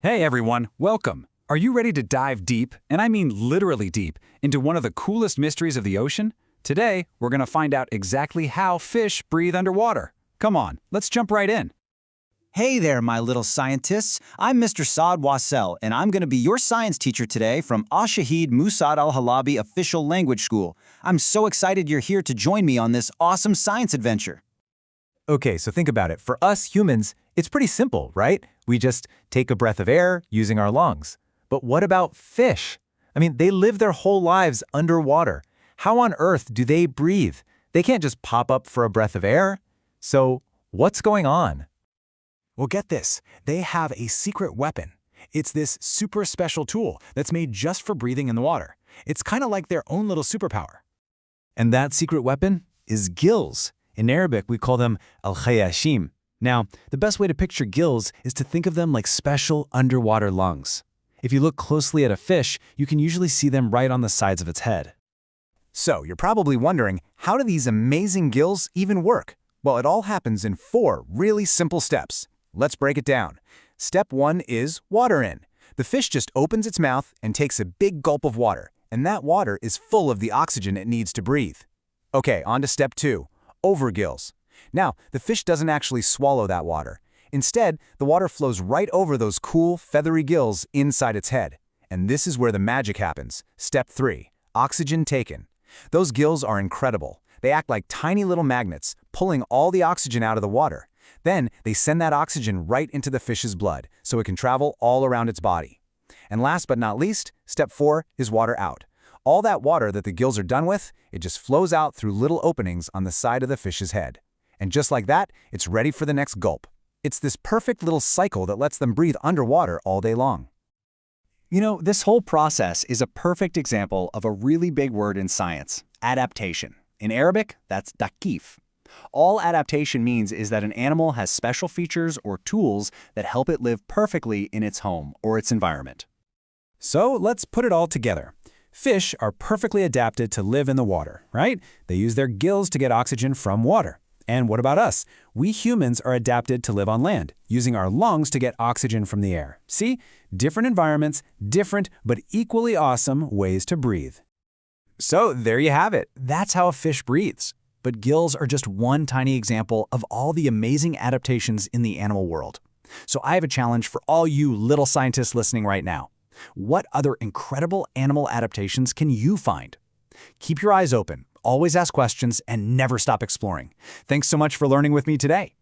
Hey everyone, welcome. Are you ready to dive deep, and I mean literally deep, into one of the coolest mysteries of the ocean? Today, we're going to find out exactly how fish breathe underwater. Come on, let's jump right in. Hey there, my little scientists. I'm Mr. Saad Wasel, and I'm going to be your science teacher today from Al-Shaheid Mosaad Al-Halaby Official Language School. I'm so excited you're here to join me on this awesome science adventure. Okay, so think about it. For us humans, it's pretty simple, right? We just take a breath of air using our lungs. But what about fish? I mean, they live their whole lives underwater. How on earth do they breathe? They can't just pop up for a breath of air. So, what's going on? Well, get this. They have a secret weapon. It's this super special tool that's made just for breathing in the water. It's kind of like their own little superpower. And that secret weapon is gills. In Arabic, we call them Al-Shaheid. Now, the best way to picture gills is to think of them like special underwater lungs. If you look closely at a fish, you can usually see them right on the sides of its head. So, you're probably wondering, how do these amazing gills even work? Well, it all happens in 4 really simple steps. Let's break it down. Step 1 is water in. The fish just opens its mouth and takes a big gulp of water, and that water is full of the oxygen it needs to breathe. Okay, on to step 2, overgills. Now, the fish doesn't actually swallow that water. Instead, the water flows right over those cool, feathery gills inside its head. And this is where the magic happens. Step 3, oxygen taken. Those gills are incredible. They act like tiny little magnets, pulling all the oxygen out of the water. Then, they send that oxygen right into the fish's blood, so it can travel all around its body. And last but not least, step 4 is water out. All that water that the gills are done with, it just flows out through little openings on the side of the fish's head. And just like that, it's ready for the next gulp. It's this perfect little cycle that lets them breathe underwater all day long. You know, this whole process is a perfect example of a really big word in science, adaptation. In Arabic, that's takif. All adaptation means is that an animal has special features or tools that help it live perfectly in its home or its environment. So, let's put it all together. Fish are perfectly adapted to live in the water, right? They use their gills to get oxygen from water. And what about us? We humans are adapted to live on land, using our lungs to get oxygen from the air. See? Different environments, different but equally awesome ways to breathe. So there you have it. That's how a fish breathes. But gills are just one tiny example of all the amazing adaptations in the animal world. So I have a challenge for all you little scientists listening right now. What other incredible animal adaptations can you find? Keep your eyes open, always ask questions, and never stop exploring. Thanks so much for learning with me today.